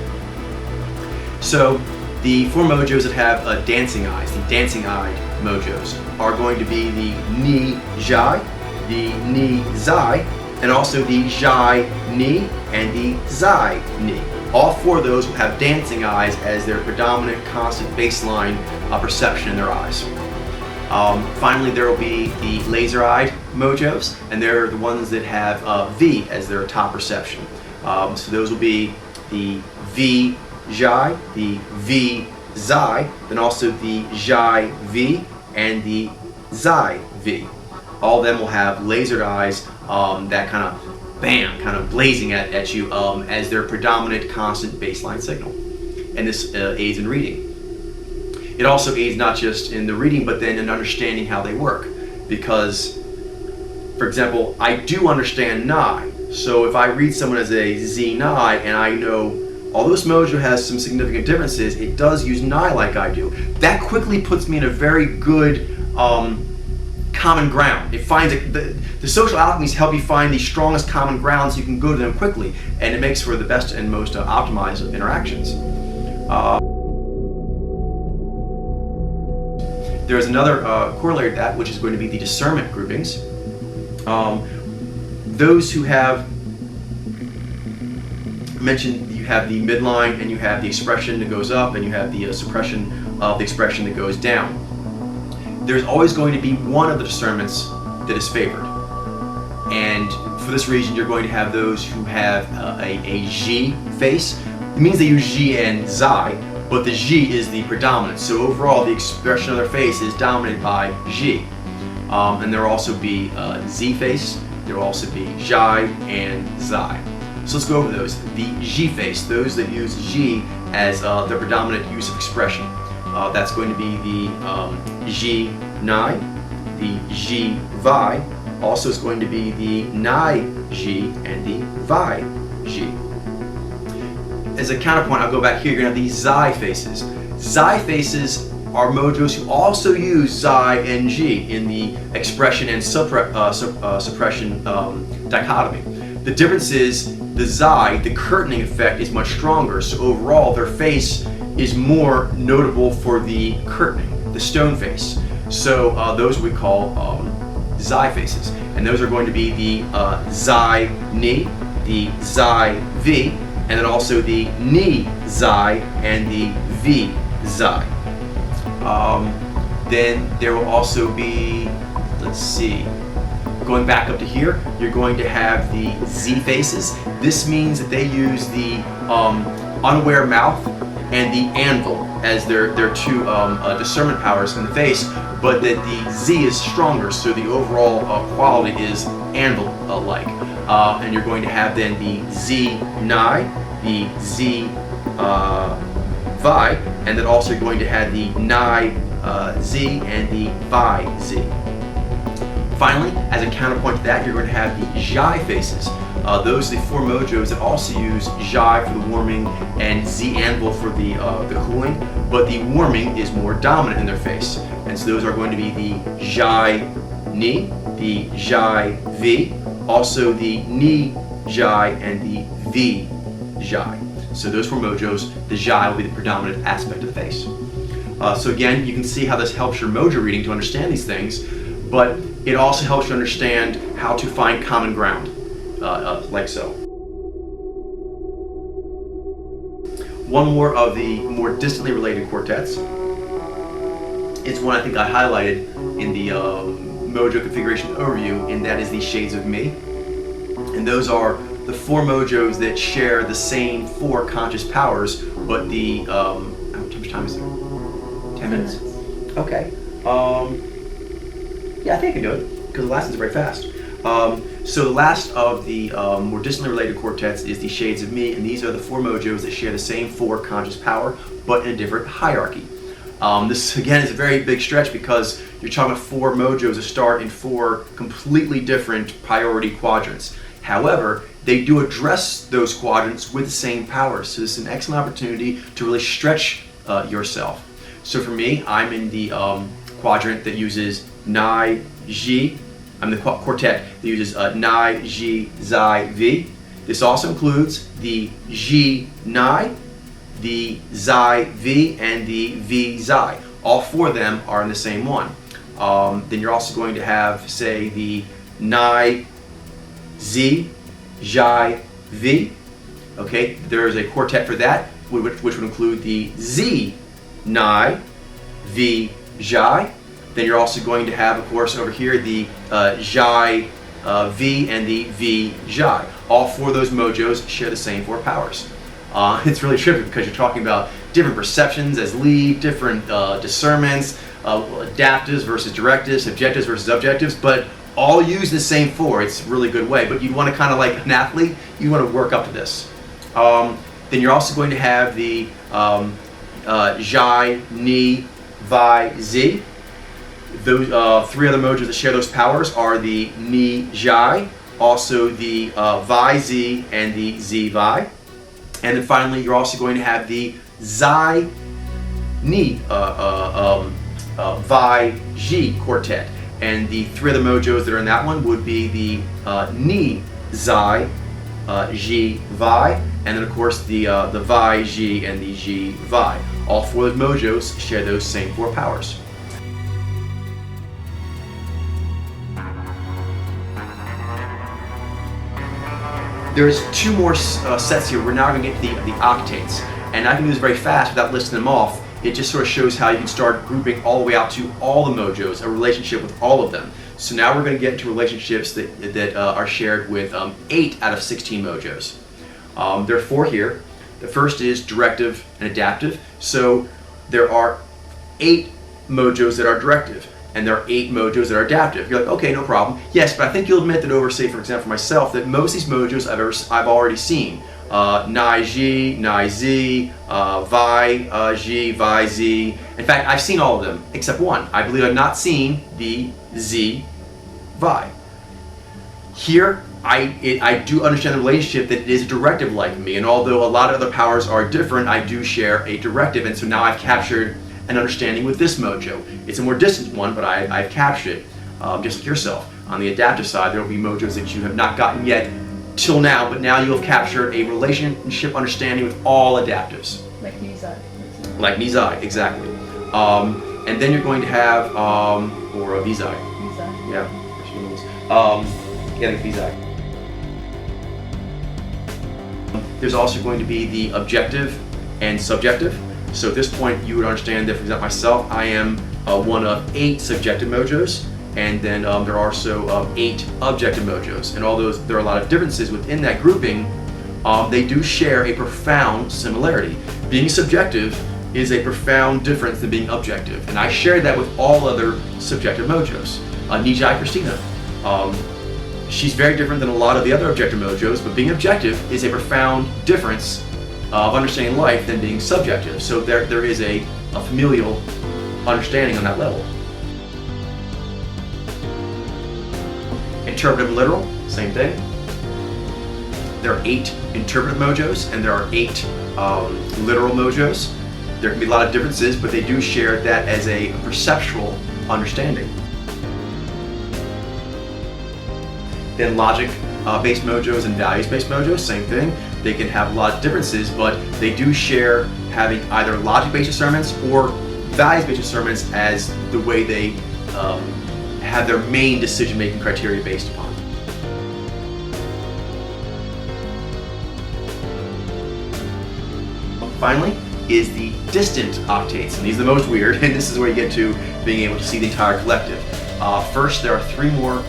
Speaker 1: So the four mojos that have dancing eyes, the dancing eyed mojos, are going to be the Ni Jai, the Ni Zai, and also the Jai Ni and the Zai Ni. All four of those will have dancing eyes as their predominant constant baseline perception in their eyes. Finally, there will be the laser-eyed mojos, and they're the ones that have V as their top perception. So those will be the V Jai, the V Zai, then also the Jai V and the Zai V. All of them will have lasered eyes that kind of bam, kind of blazing at you as their predominant constant baseline signal. And this aids in reading. It also aids not just in the reading, but then in understanding how they work. Because, for example, I do understand Nai. So if I read someone as a Z Nai and I know, although this mojo has some significant differences, it does use Nai like I do, that quickly puts me in a very good common ground. It finds the social alchemies help you find the strongest common ground so you can go to them quickly, and it makes for the best and most optimized interactions. There's another corollary to that, which is going to be the discernment groupings. Those who have mentioned, you have the midline and you have the expression that goes up and you have the suppression of the expression that goes down. There's always going to be one of the discernments that is favored. And for this reason, you're going to have those who have a G face. It means they use G and Xi, but the G is the predominant. So overall, the expression of their face is dominated by G. And there will also be Z face, there will also be Xi and Xi. So let's go over those. The G face, those that use G as their predominant use of expression. That's going to be the G Ni, the G Vi. Also is going to be the Ni G and the Vi G. As a counterpoint, I'll go back here, you're going to have these Xi faces. Xi faces are mojos who also use Xi and G in the expression and suppression dichotomy. The difference is the Xi, the curtaining effect, is much stronger, so overall their face is more notable for the curtaining, the stone face. So those we call Xi faces, and those are going to be the Xi Ni, the Xi Vi, and then also the Ni Xi and the Vi Xi. Then there will also be, let's see, going back up to here, you're going to have the Z faces. This means that they use the unaware mouth and the anvil as their two discernment powers in the face, but that the Z is stronger, so the overall quality is anvil-like. And you're going to have then the Z Ni, the Z Vi, and then also you're going to have the Ni Z and the Vi Z. Finally, as a counterpoint to that, you're going to have the Xi faces. Those are the four mojos that also use Xi for the warming and Z anvil for the cooling, but the warming is more dominant in their face. And so those are going to be the Xi Ni, the Xi Vi, also the Ni Xi and the Vi Xi. So those four mojos, the Xi will be the predominant aspect of the face. So again, you can see how this helps your mojo reading to understand these things, but it also helps you understand how to find common ground, like so. One more of the more distantly related quartets is one I think I highlighted in the mojo configuration overview, and that is the Shades of Me. And those are the four mojos that share the same four conscious powers, but the, how much time is there? 10 minutes? Okay. Yeah, I think I can do it, because the last one's very fast. So the last of the more distantly related quartets is the Shades of Me, and these are the four mojos that share the same four conscious power, but in a different hierarchy. This, again, is a very big stretch because you're talking about four mojos that start in four completely different priority quadrants. However, they do address those quadrants with the same powers, so this is an excellent opportunity to really stretch yourself. So for me, I'm in the quadrant that uses Ni, Ji. I'm the quartet that uses Ni, Ji, Xi, Vi. This also includes the Ji, Ni, the Xi, Vi, and the Vi, Xi. All four of them are in the same one. Then you're also going to have, say, the Ni, Zi, Xi, Vi. Okay, there is a quartet for that, which would include the Zi, Ni, Vi, Xi. Then you're also going to have, of course, over here the Xi, Vi, and the Vi, Xi. All four of those mojos share the same four powers. It's really tricky because you're talking about different perceptions as lead, different discernments, adaptives versus directives, objectives versus objectives, but all use the same four. It's a really good way, but you want to kind of like an athlete, you want to work up to this. Then you're also going to have the Xi, Ni, Vi, Zi. Those three other mojos that share those powers are the Ni, Xi, also the Vi, Zi, and the Zi, Vi. And then finally, you're also going to have the Xi, Ni, Vi, Ji quartet. And the three other mojos that are in that one would be the Ni, Xi, Ji, Vi, and then of course the Vi, Ji, and the Ji, Vi. All four of those mojos share those same four powers. There's two more sets here. We're now going to get to the octates. And I can do this very fast without listing them off. It just sort of shows how you can start grouping all the way out to all the mojos, a relationship with all of them. So now we're going to get into relationships that are shared with 8 out of 16 mojos. There are 4 here. The first is directive and adaptive. So there are 8 mojos that are directive, and there are 8 mojos that are adaptive. You're like, okay, no problem. Yes, but I think you'll admit that over, say, for example, for myself, that most of these mojos I've already seen. Nai Ji, Nai Z, Vi Ji, Vi Z. In fact, I've seen all of them except one. I believe I've not seen the Z Vi. Here, I do understand the relationship that it is a directive like me, and although a lot of other powers are different, I do share a directive, and so now I've captured an understanding with this mojo. It's a more distant one, but I've captured it, just like yourself. On the adaptive side, there will be mojos that you have not gotten yet till now, but now you have captured a relationship understanding with all adaptives.
Speaker 2: Like Nizai.
Speaker 1: Like Nizai, exactly. And then you're going to have, or Vizai.
Speaker 2: Nizai.
Speaker 1: Yeah, like Vizai. There's also going to be the objective and subjective. So at this point, you would understand that, for example, myself, I am one of 8 subjective mojos. And then there are also 8 objective mojos, and although there are a lot of differences within that grouping, they do share a profound similarity. Being subjective is a profound difference than being objective, and I share that with all other subjective mojos. Nijai Christina, she's very different than a lot of the other objective mojos, but being objective is a profound difference of understanding life than being subjective. So there is a familial understanding on that level. Interpretive and literal, same thing. There are 8 interpretive mojos and there are 8 literal mojos. There can be a lot of differences, but they do share that as a perceptual understanding. Then logic-based mojos and values-based mojos, same thing. They can have a lot of differences, but they do share having either logic-based discernments or values-based discernments as the way they have their main decision-making criteria based upon. Finally is the distant octates, and these are the most weird, and this is where you get to being able to see the entire collective. First, there are 3 more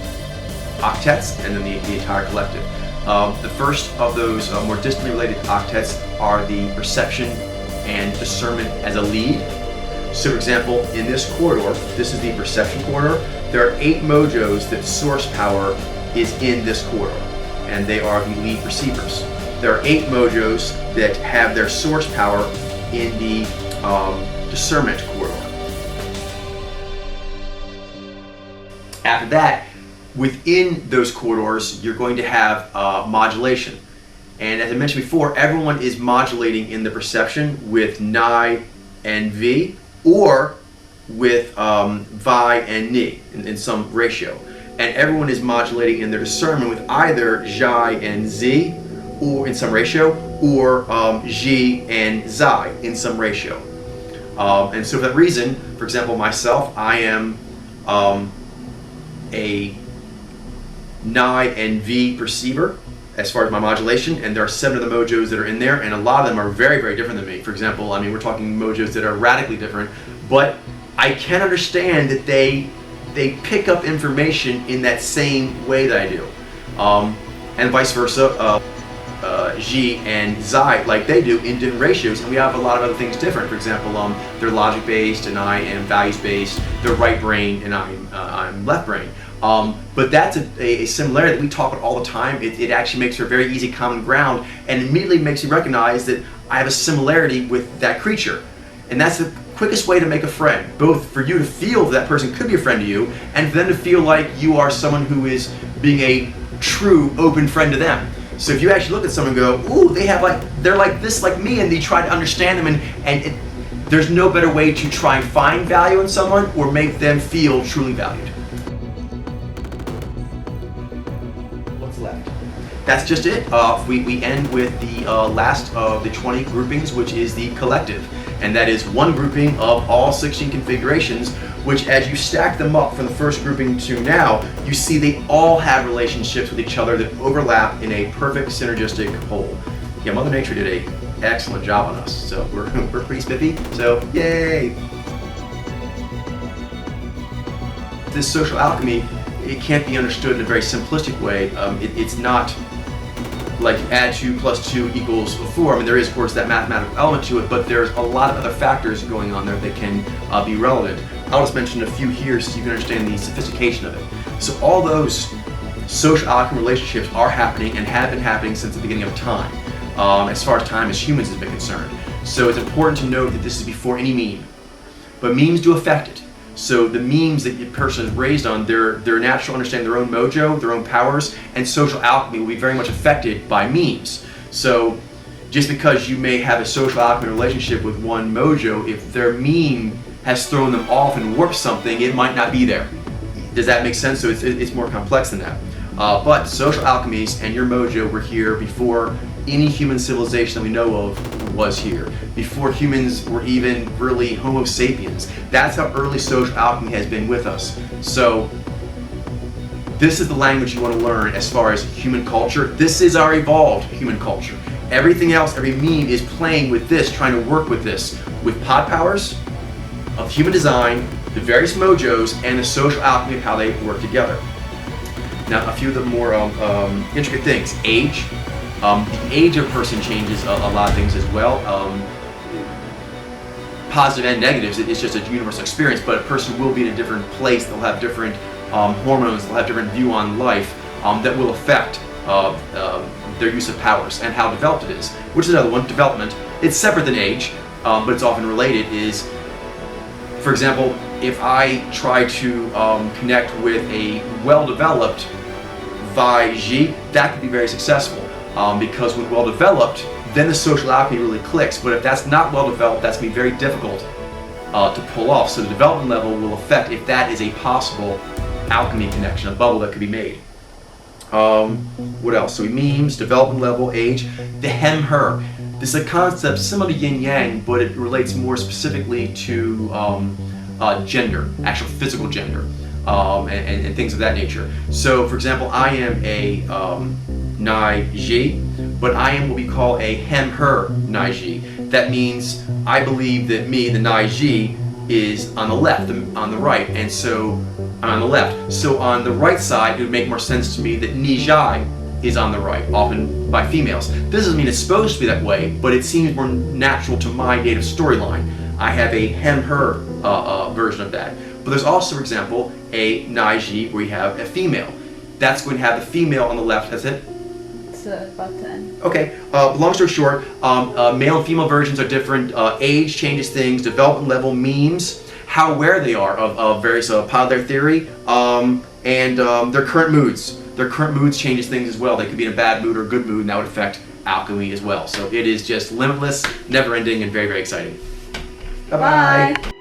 Speaker 1: octets, and then the entire collective. The first of those more distantly related octets are the perception and discernment as a lead. So for example, in this corridor, this is the perception corridor, there are 8 mojos that source power is in this corridor, and they are the lead perceivers. There are 8 mojos that have their source power in the discernment corridor. After that, within those corridors, you're going to have modulation. And as I mentioned before, everyone is modulating in the perception with Nai and V, or with Vi and Ni in some ratio. And everyone is modulating in their discernment with either Jai and Z, or in some ratio, or Ji and Zai in some ratio. And so for that reason, for example, myself, I am a Nai and V perceiver as far as my modulation, and there are 7 of the mojos that are in there, and a lot of them are very, very different than me. For example, I mean, we're talking mojos that are radically different, but I can understand that they pick up information in that same way that I do, and vice versa. Ji and Zai, like they do, in different ratios, and we have a lot of other things different. For example, they're logic-based and I am values-based. They're right brain and I'm left brain. But that's a similarity that we talk about all the time. It actually makes for a very easy common ground, and immediately makes you recognize that I have a similarity with that creature. And that's the quickest way to make a friend, both for you to feel that person could be a friend to you, and for them to feel like you are someone who is being a true open friend to them. So if you actually look at someone and go, ooh, they're like this, like me, and you try to understand them, and there's no better way to try and find value in someone or make them feel truly valued. What's left? That's just it. We end with the last of the 20 groupings, which is the collective. and that is one grouping of all 16 configurations, which as you stack them up from the first grouping to now, you see they all have relationships with each other that overlap in a perfect synergistic whole. Yeah, Mother Nature did an excellent job on us, so we're pretty spiffy, so yay! This social alchemy, it can't be understood in a very simplistic way. It's not like add 2 plus 2 equals 4. I mean, there is, of course, that mathematical element to it, but there's a lot of other factors going on there that can be relevant. I'll just mention a few here so you can understand the sophistication of it. So all those social alchemy relationships are happening and have been happening since the beginning of time, as far as time as humans has been concerned. So it's important to note that this is before any meme. But memes do affect it. So the memes that your person is raised on, their natural understanding, their own mojo, their own powers, and social alchemy will be very much affected by memes. So just because you may have a social alchemy relationship with one mojo, if their meme has thrown them off and warped something, it might not be there. Does that make sense? So it's more complex than that. But social alchemies and your mojo were here before any human civilization that we know of was here, before humans were even really Homo sapiens. That's how early social alchemy has been with us. So this is the language you want to learn as far as human culture. This is our evolved human culture. Everything else, every meme is playing with this, trying to work with this, with pod powers of human design, the various mojos, and the social alchemy of how they work together. Now, a few of the more intricate things. Age. The age of a person changes a lot of things as well. Positive and negatives, it's just a universal experience, but a person will be in a different place. They'll have different hormones, they'll have different view on life that will affect their use of powers and how developed it is. Which is another one, development. It's separate than age, but it's often related, is, for example, if I try to connect with a well-developed Vai-Ji, that could be very successful. Because when well developed, then the social alchemy really clicks. But if that's not well developed, that's going to be very difficult to pull off. So the development level will affect if that is a possible alchemy connection, a bubble that could be made. What else? So memes, development level, age, the hem-her. This is a concept similar to yin-yang, but it relates more specifically to gender, actual physical gender, and things of that nature. So, for example, I am a Nai-Ji, but I am what we call a hem-her Nai-Ji. That means I believe that me, the Nai-Ji, is on the left, on the right, and so I'm on the left. So on the right side, it would make more sense to me that Nijai is on the right, often by females. This doesn't mean it's supposed to be that way, but it seems more natural to my native storyline. I have a hem-her version of that. But there's also, for example, a Nai-Ji where you have a female. That's going to have the female on the left. That's it?
Speaker 2: It's about 10.
Speaker 1: Okay, long story short, male and female versions are different. Age changes things, development level, memes, how aware they are of various popular theory, and their current moods. Their current moods changes things as well. They could be in a bad mood or a good mood, and that would affect alchemy as well. So it is just limitless, never ending, and very, very exciting. Bye-bye.
Speaker 2: Bye.